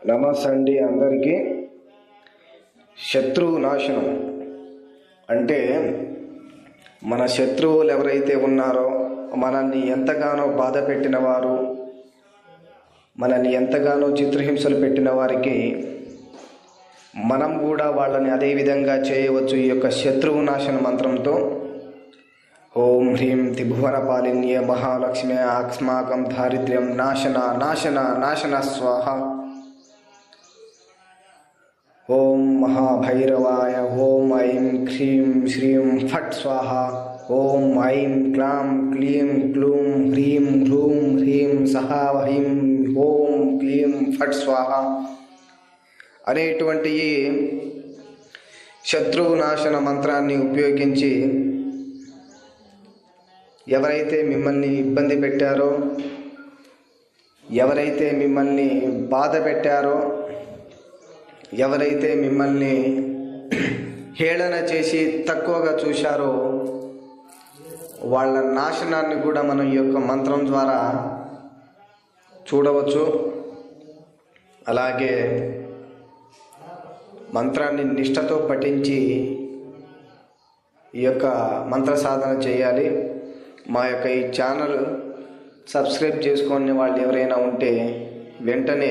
నమస్తే అండి అందరికీ. శత్రువు నాశనం అంటే మన శత్రువులు ఎవరైతే ఉన్నారో, మనల్ని ఎంతగానో బాధ పెట్టిన వారు, మనల్ని ఎంతగానో చిత్రహింసలు పెట్టిన వారికి మనం కూడా వాళ్ళని అదే విధంగా చేయవచ్చు ఈ యొక్క శత్రువు నాశన మంత్రంతో. ఓం హ్రీం త్రిభువన పాలిన్యే మహాలక్ష్మి అస్మాకం దారిద్ర్యం నాశన నాశన నాశన స్వాహ. ఓం మహాభైరవాయ ఓం ఐం హ్రీం శ్రీం ఫట్ స్వాహ. ఓం ఐం క్లాం క్లీం క్లూం హ్రీం హ్రూం హ్రీం సహా హ్రీం ఓం క్లీం ఫట్ స్వాహ అనేటువంటి శత్రువు నాశన మంత్రాన్ని ఉపయోగించి ఎవరైతే మిమ్మల్ని ఇబ్బంది పెట్టారో, ఎవరైతే మిమ్మల్ని బాధ పెట్టారో, ఎవరైతే మిమ్మల్ని హేళన చేసి తక్కువగా చూశారో వాళ్ళ నాశనాన్ని కూడా మనం ఈ యొక్క మంత్రం ద్వారా చూడవచ్చు. అలాగే మంత్రాన్ని నిష్ఠతో పఠించి ఈ యొక్క మంత్ర సాధన చేయాలి. మా యొక్క ఈ ఛానల్ సబ్స్క్రైబ్ చేసుకునే వాళ్ళు ఎవరైనా ఉంటే వెంటనే